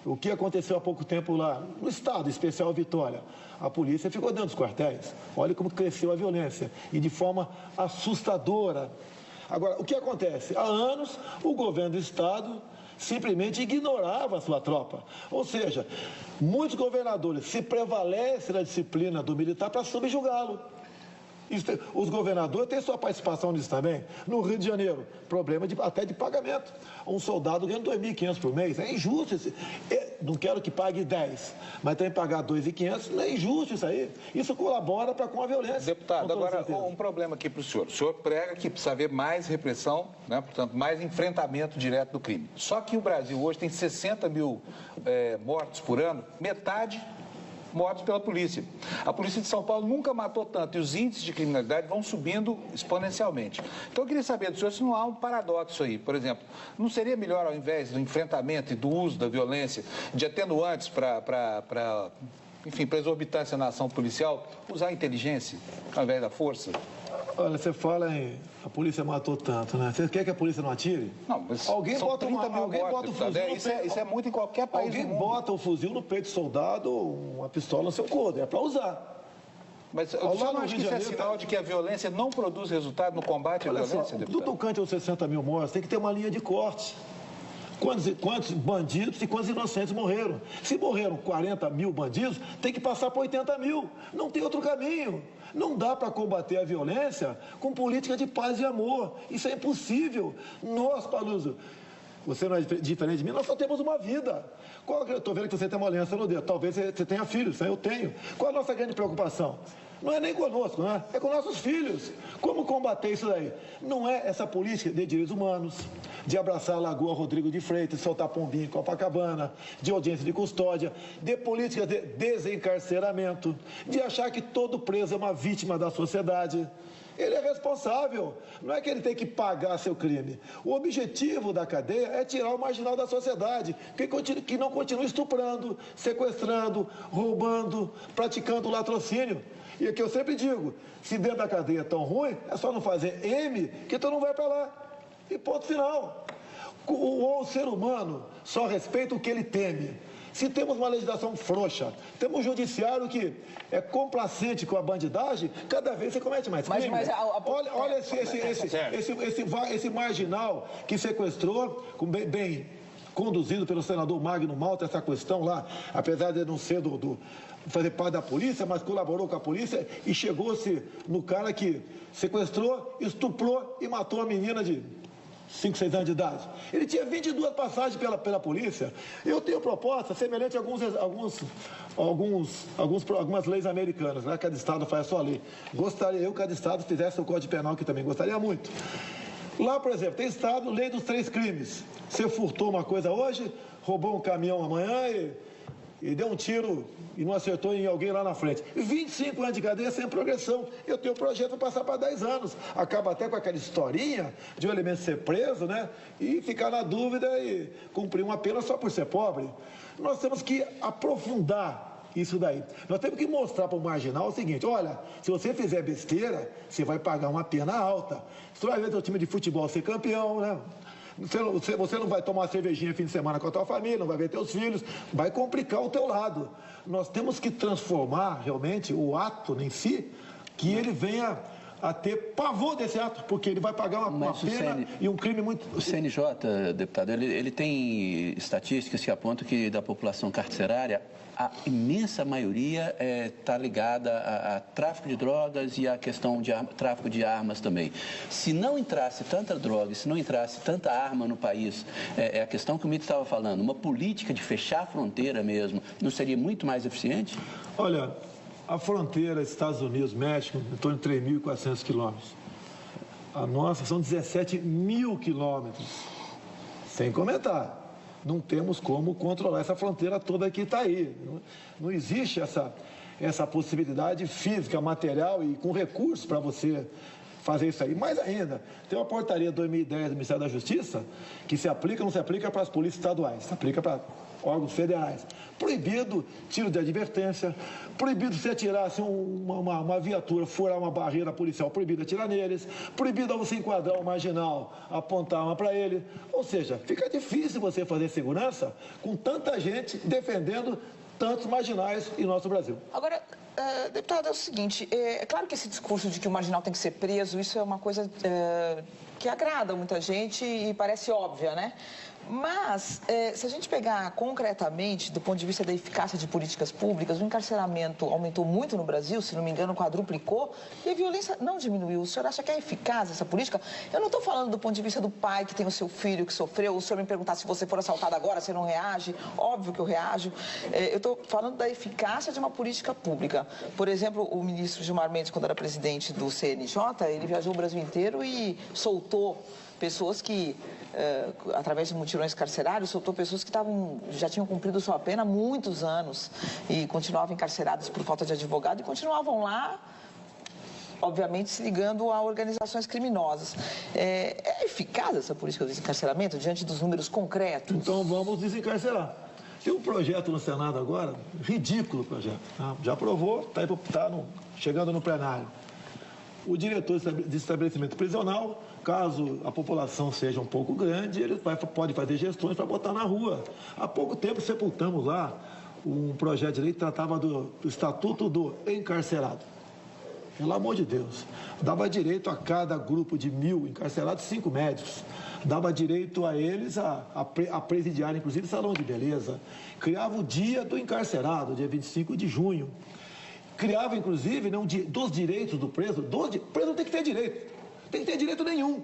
O que aconteceu há pouco tempo lá, no Estado, em especial Vitória. A polícia ficou dentro dos quartéis. Olha como cresceu a violência. E de forma assustadora. Agora, o que acontece? Há anos, o governo do Estado simplesmente ignorava a sua tropa. Ou seja, muitos governadores se prevalecem da disciplina do militar para subjugá-lo. Os governadores têm sua participação nisso também. No Rio de Janeiro, problema até de pagamento. Um soldado ganha R$2.500 por mês. É injusto. Não quero que pague 10, mas tem que pagar R$2.500. Não é injusto isso aí. Isso colabora com a violência. Deputado, agora um problema aqui para o senhor. O senhor prega que precisa haver mais repressão, né? Portanto, mais enfrentamento direto do crime. Só que o Brasil hoje tem 60 mil mortos por ano, metade mortos pela polícia. A polícia de São Paulo nunca matou tanto e os índices de criminalidade vão subindo exponencialmente. Então eu queria saber do senhor se não há um paradoxo aí. Por exemplo, não seria melhor, ao invés do enfrentamento e do uso da violência, de atenuantes para exorbitância na ação policial, usar a inteligência ao invés da força? Olha, você fala em a polícia matou tanto, né? Você quer que a polícia não atire? Não, mas alguém são bota 30 mil alguém mortos, bota o fuzil isso é muito em qualquer país alguém do mundo. bota o fuzil no peito do soldado, uma pistola no seu corpo, é para usar. Mas o senhor não acha que isso é sinal de que a violência não produz resultado no combate à violência, deputado? Do tocante aos 60 mil mortos, tem que ter uma linha de corte. Quantos bandidos e quantos inocentes morreram? Se morreram 40 mil bandidos, tem que passar para 80 mil. Não tem outro caminho. Não dá para combater a violência com política de paz e amor. Isso é impossível. Nós, Paluso, você não é diferente de mim, nós só temos uma vida. Eu estou vendo que você tem uma aliança no dedo. Talvez você tenha filhos, isso aí eu tenho. Qual a nossa grande preocupação? Não é nem conosco, não é? É com nossos filhos. Como combater isso daí? Não é essa política de direitos humanos, de abraçar a Lagoa Rodrigo de Freitas, soltar pombinho em Copacabana, de audiência de custódia, de política de desencarceramento, de achar que todo preso é uma vítima da sociedade. Ele é responsável. Não é que ele tem que pagar seu crime. O objetivo da cadeia é tirar o marginal da sociedade, que não continue estuprando, sequestrando, roubando, praticando latrocínio. E é que eu sempre digo, se dentro da cadeia é tão ruim, é só não fazer M, que tu não vai para lá. E ponto final. O ser humano só respeita o que ele teme. Se temos uma legislação frouxa, temos um judiciário que é complacente com a bandidagem, cada vez você comete mais crime. Olha esse marginal que sequestrou, bem conduzido pelo senador Magno Malta, essa questão lá, apesar de não ser fazer parte da polícia, mas colaborou com a polícia e chegou-se no cara que sequestrou, estuprou e matou a menina de 5, 6 anos de idade. Ele tinha 22 passagens pela polícia. Eu tenho proposta semelhante a algumas leis americanas, né? Cada estado faz a sua lei. Gostaria eu que cada estado fizesse o Código Penal, que também gostaria muito. Lá, por exemplo, tem estado, lei dos 3 crimes. Você furtou uma coisa hoje, roubou um caminhão amanhã e deu um tiro e não acertou em alguém lá na frente. 25 anos de cadeia sem progressão. Eu tenho um projeto para passar para 10 anos. Acaba até com aquela historinha de um elemento ser preso, né? E ficar na dúvida e cumprir uma pena só por ser pobre. Nós temos que aprofundar isso daí. Nós temos que mostrar para o marginal o seguinte: olha, se você fizer besteira, você vai pagar uma pena alta. Você vai ver teu time de futebol ser campeão, né? Você não vai tomar uma cervejinha fim de semana com a tua família, não vai ver teus filhos, vai complicar o teu lado. Nós temos que transformar realmente o ato em si, que ele venha a ter pavor desse ato, porque ele vai pagar uma pena e um crime muito... O CNJ, deputado, ele tem estatísticas que apontam que da população carcerária, a imensa maioria está ligada a tráfico de drogas e a questão de tráfico de armas também. Se não entrasse tanta droga, se não entrasse tanta arma no país, é a questão que o Mito estava falando, uma política de fechar a fronteira mesmo, não seria muito mais eficiente? Olha, a fronteira Estados Unidos-México, em torno de 3.400 quilômetros. A nossa são 17 mil quilômetros. Sem comentar. Não temos como controlar essa fronteira toda que está aí. Não existe essa possibilidade física, material e com recursos para você fazer isso aí. Mais ainda, tem uma portaria de 2010 do Ministério da Justiça que se aplica ou não se aplica para as polícias estaduais, se aplica para órgãos federais. Proibido tiro de advertência, proibido você atirar assim, uma viatura, furar uma barreira policial, proibido atirar neles, proibido você enquadrar um marginal, apontar uma para ele. Ou seja, fica difícil você fazer segurança com tanta gente defendendo tantos marginais em nosso Brasil. Agora, deputado, é o seguinte, é claro que esse discurso de que o marginal tem que ser preso, isso é uma coisa que agrada muita gente e parece óbvia, né? Mas, se a gente pegar concretamente, do ponto de vista da eficácia de políticas públicas, o encarceramento aumentou muito no Brasil, se não me engano, quadruplicou, e a violência não diminuiu. O senhor acha que é eficaz essa política? Eu não estou falando do ponto de vista do pai que tem o seu filho que sofreu. O senhor me perguntar se você for assaltado agora, você não reage? Óbvio que eu reajo. Eu estou falando da eficácia de uma política pública. Por exemplo, o ministro Gilmar Mendes, quando era presidente do CNJ, ele viajou o Brasil inteiro e soltou pessoas que, através de mutirões carcerários, soltou pessoas que já tinham cumprido sua pena há muitos anos e continuavam encarceradas por falta de advogado e continuavam lá, obviamente, se ligando a organizações criminosas. É eficaz essa política de desencarceramento diante dos números concretos? Então vamos desencarcerar. Tem um projeto no Senado agora, ridículo projeto, tá? Já aprovou, está chegando no plenário. O diretor de estabelecimento prisional, caso a população seja um pouco grande, ele pode fazer gestões para botar na rua. Há pouco tempo sepultamos lá um projeto de lei que tratava do Estatuto do Encarcerado. Pelo amor de Deus. Dava direito a cada grupo de 1.000 encarcerados, 5 médicos. Dava direito a eles a presidiar, inclusive, salão de beleza. Criava o dia do encarcerado, dia 25 de junho. Criava, inclusive, dos direitos do preso. O preso não tem que ter direito. Tem que ter direito nenhum.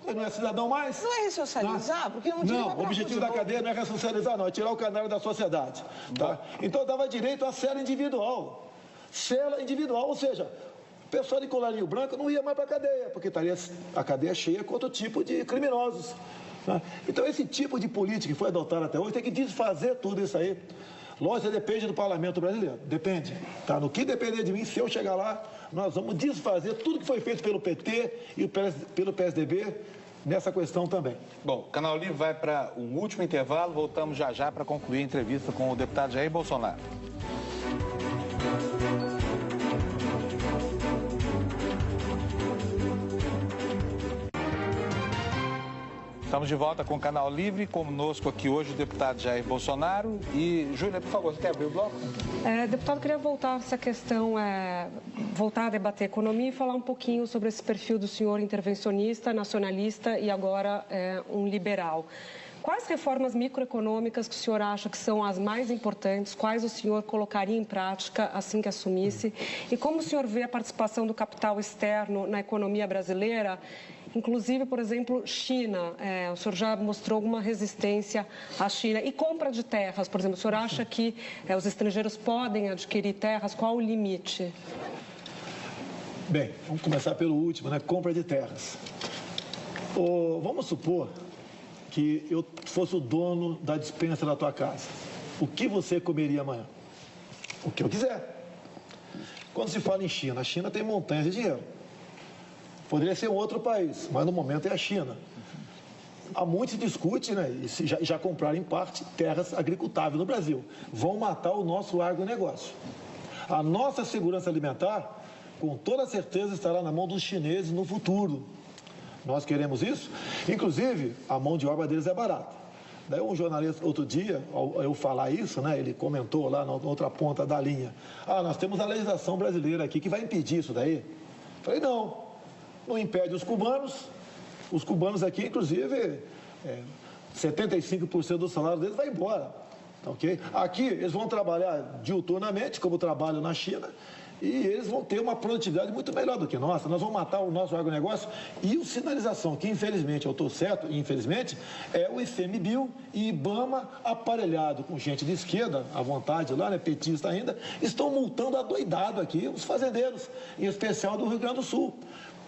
Ele não é cidadão mais. Não é ressocializar? Porque não, o objetivo da cadeia não é ressocializar, não. É tirar o canário da sociedade. Tá? Então, dava direito à cela individual. Cela individual, ou seja, o pessoal de colarinho branco não ia mais para a cadeia, porque estaria a cadeia cheia com outro tipo de criminosos. Tá? Então, esse tipo de política que foi adotada até hoje tem que desfazer tudo isso aí. Lógico, depende do parlamento brasileiro, depende. Tá? No que depender de mim, se eu chegar lá, nós vamos desfazer tudo que foi feito pelo PT e pelo PSDB nessa questão também. Bom, o Canal Livre vai para um último intervalo, voltamos já para concluir a entrevista com o deputado Jair Bolsonaro. Estamos de volta com o Canal Livre, conosco aqui hoje o deputado Jair Bolsonaro. E, Júlia, por favor, você quer abrir o bloco? Deputado, queria voltar a essa questão, voltar a debater economia e falar um pouquinho sobre esse perfil do senhor intervencionista, nacionalista e agora um liberal. Quais reformas microeconômicas que o senhor acha que são as mais importantes? Quais o senhor colocaria em prática assim que assumisse? E como o senhor vê a participação do capital externo na economia brasileira? Inclusive, por exemplo, China. O senhor já mostrou alguma resistência à China. E compra de terras, por exemplo, o senhor acha que os estrangeiros podem adquirir terras? Qual o limite? Bem, vamos começar pelo último, né? Compra de terras. Vamos supor que eu fosse o dono da despensa da tua casa. O que você comeria amanhã? O que eu quiser. Quando se fala em China, a China tem montanhas de dinheiro. Poderia ser um outro país, mas no momento é a China. Há muito se discute, né? E já compraram em parte terras agricultáveis no Brasil. Vão matar o nosso agronegócio. A nossa segurança alimentar, com toda certeza, estará na mão dos chineses no futuro. Nós queremos isso. Inclusive, a mão de obra deles é barata. Daí um jornalista, outro dia, ao eu falar isso, né, ele comentou lá na outra ponta da linha. Nós temos a legislação brasileira aqui que vai impedir isso daí. Falei, não impede os cubanos. Os cubanos aqui, inclusive, 75% do salário deles vai embora. Okay? Aqui, eles vão trabalhar diuturnamente, como trabalham na China, e eles vão ter uma produtividade muito melhor do que a nossa. Nós vamos matar o nosso agronegócio. E o sinalização, que infelizmente, eu estou certo, infelizmente, é o ICMBio e IBAMA, aparelhado com gente de esquerda, à vontade lá, né, petista ainda, estão multando adoidado aqui os fazendeiros, em especial do Rio Grande do Sul.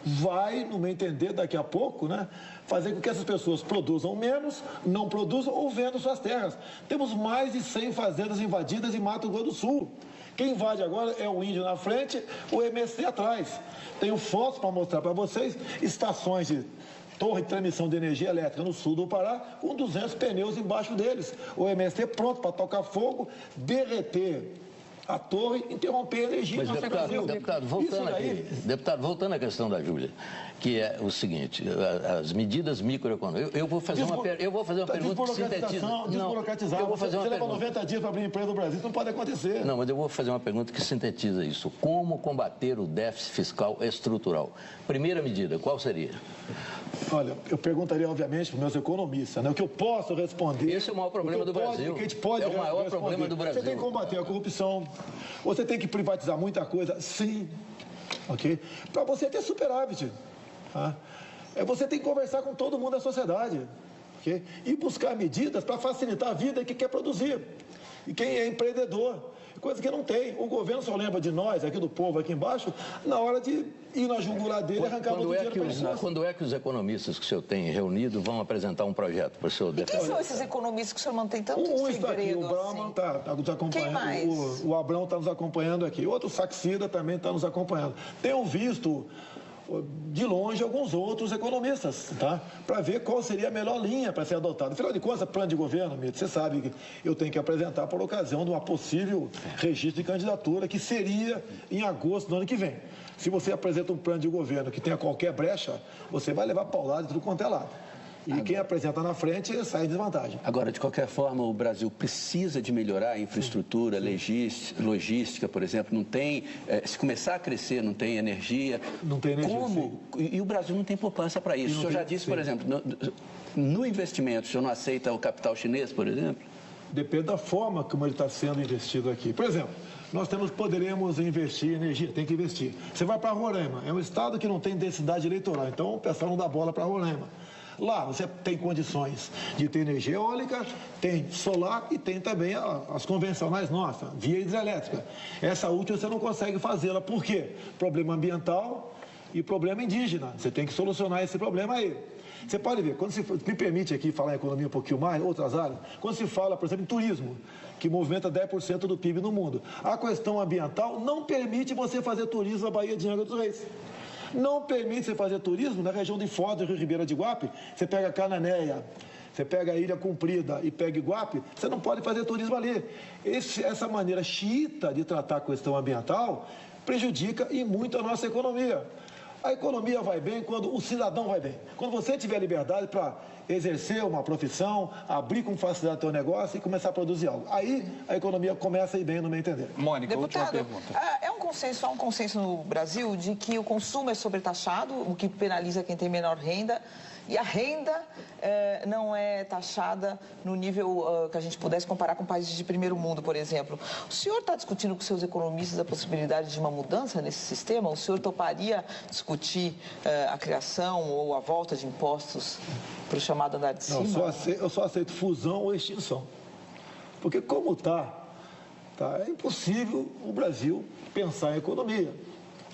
Vai, no meu entender, daqui a pouco, né, fazer com que essas pessoas produzam menos, não produzam ou vendam suas terras. Temos mais de 100 fazendas invadidas em Mato Grosso do Sul. Quem invade agora é o índio na frente, o MST atrás. Tenho fotos para mostrar para vocês, estações de torre de transmissão de energia elétrica no sul do Pará, com 200 pneus embaixo deles. O MST pronto para tocar fogo, derreter a torre, interromper a energia. Mas, deputado, voltando à questão da Júlia, que é o seguinte, as medidas microeconômicas. Eu vou fazer uma pergunta que sintetiza. Desburocratizar. Eu vou fazer uma pergunta. Você leva 90 dias para abrir empresa no Brasil, isso não pode acontecer. Não, mas eu vou fazer uma pergunta que sintetiza isso. Como combater o déficit fiscal estrutural? Primeira medida, qual seria? Olha, eu perguntaria, obviamente, para os meus economistas, né? O que eu posso responder... Esse é o maior problema do Brasil. É o maior problema do Brasil. Você tem que combater a corrupção, você tem que privatizar muita coisa, sim, ok? Para você ter superávit, tá? Você tem que conversar com todo mundo da sociedade, ok? E buscar medidas para facilitar a vida de quem quer produzir e quem é empreendedor. Coisa que não tem. O governo só lembra de nós, aqui do povo, aqui embaixo, na hora de ir na jugular dele e arrancar muito dinheiro para pessoas. Quando é que os economistas que o senhor tem reunido vão apresentar um projeto para o senhor defender? E quem são esses economistas que o senhor mantém tanto segredo está aqui, o Brauman está nos acompanhando. Quem mais? O Abrão está nos acompanhando aqui. Outro Saxida também está nos acompanhando. Tenho visto de longe alguns outros economistas, tá? Para ver qual seria a melhor linha para ser adotada. Afinal de contas, plano de governo, Mito, você sabe que eu tenho que apresentar por ocasião de uma possível registro de candidatura que seria em agosto do ano que vem. Se você apresenta um plano de governo que tenha qualquer brecha, você vai levar paulada de tudo quanto é lado. E quem apresenta na frente sai em desvantagem. Agora, de qualquer forma, o Brasil precisa de melhorar a infraestrutura, logística, por exemplo. Não tem, se começar a crescer, não tem energia. Não tem energia. Como? E o Brasil não tem poupança para isso. O senhor já disse, por exemplo, no investimento, o senhor não aceita o capital chinês, por exemplo? Depende da forma como ele está sendo investido aqui. Por exemplo, nós poderemos investir em energia, tem que investir. Você vai para Roraima, é um estado que não tem densidade eleitoral, então o pessoal não dá bola para Roraima. Lá você tem condições de ter energia eólica, tem solar e tem também as convencionais nossas, via hidrelétrica. Essa última você não consegue fazê-la. Por quê? Problema ambiental e problema indígena. Você tem que solucionar esse problema aí. Você pode ver, quando me permite aqui falar em economia um pouquinho mais, outras áreas, quando se fala, por exemplo, em turismo, que movimenta 10% do PIB no mundo, a questão ambiental não permite você fazer turismo na Baía de Angra dos Reis. Não permite você fazer turismo na região de Foz do Rio Ribeira de Iguape. Você pega Cananéia, você pega a Ilha Comprida e pega Iguape, você não pode fazer turismo ali. Essa maneira xiita de tratar a questão ambiental prejudica e muito a nossa economia. A economia vai bem quando o cidadão vai bem. Quando você tiver liberdade para exercer uma profissão, abrir com facilidade o seu negócio e começar a produzir algo. Aí a economia começa a ir bem, no meu entender. Mônica, Deputado, última pergunta. Há um consenso no Brasil de que o consumo é sobretaxado, o que penaliza quem tem menor renda, e a renda não é taxada no nível que a gente pudesse comparar com países de primeiro mundo, por exemplo. O senhor está discutindo com seus economistas a possibilidade de uma mudança nesse sistema? O senhor toparia discutir a criação ou a volta de impostos para o chamado andar de cima? Não, eu só aceito fusão ou extinção. Porque como está, é impossível o Brasil pensar em economia.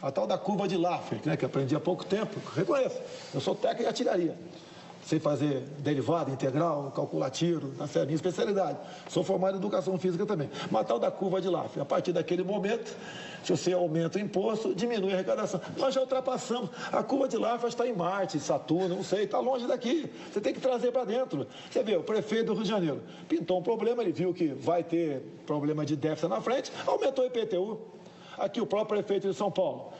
A tal da curva de Laffer, né, que aprendi há pouco tempo, reconheço. Eu sou técnico de artilharia. Sei fazer derivada, integral, calcular tiro, essa é a minha especialidade. Sou formado em educação física também. Mas a tal da curva de Laffer, a partir daquele momento, se você aumenta o imposto, diminui a arrecadação. Nós já ultrapassamos. A curva de Laffer está em Marte, Saturno, não sei, está longe daqui. Você tem que trazer para dentro. Você vê, o prefeito do Rio de Janeiro pintou um problema, ele viu que vai ter problema de déficit na frente, aumentou o IPTU. Aqui o próprio prefeito de São Paulo,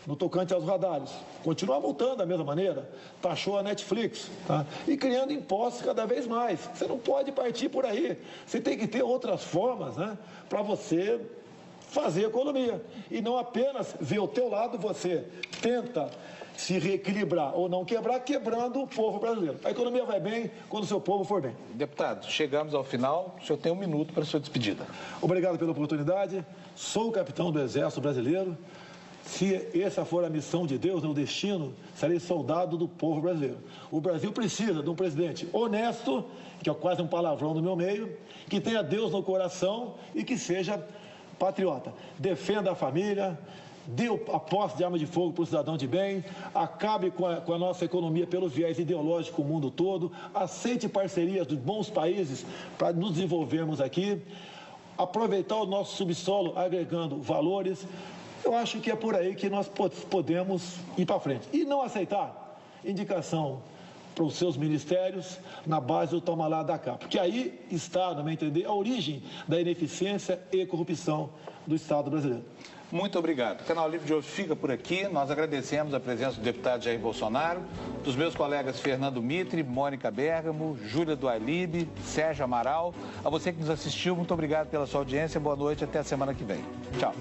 no tocante aos radares, continua multando da mesma maneira, taxou a Netflix, tá? E criando impostos cada vez mais. Você não pode partir por aí. Você tem que ter outras formas, né, para você fazer economia. E não apenas ver o teu lado, você tenta se reequilibrar ou não quebrar, quebrando o povo brasileiro. A economia vai bem quando o seu povo for bem. Deputado, chegamos ao final. O senhor tem 1 minuto para a sua despedida. Obrigado pela oportunidade. Sou o capitão do Exército Brasileiro. Se essa for a missão de Deus, o destino, serei soldado do povo brasileiro. O Brasil precisa de um presidente honesto, que é quase um palavrão no meu meio, que tenha Deus no coração e que seja patriota. Defenda a família, dê a posse de arma de fogo para o cidadão de bem, acabe com a nossa economia pelo viés ideológico o mundo todo, aceite parcerias dos bons países para nos desenvolvermos aqui, aproveitar o nosso subsolo agregando valores. Eu acho que é por aí que nós podemos ir para frente. E não aceitar indicação para os seus ministérios na base do toma lá da cá. Porque aí está, no meu entender, a origem da ineficiência e corrupção do Estado brasileiro. Muito obrigado. O Canal Livre de hoje fica por aqui. Nós agradecemos a presença do deputado Jair Bolsonaro, dos meus colegas Fernando Mitre, Mônica Bergamo, Júlia Dualib, Sérgio Amaral. A você que nos assistiu, muito obrigado pela sua audiência. Boa noite, até a semana que vem. Tchau.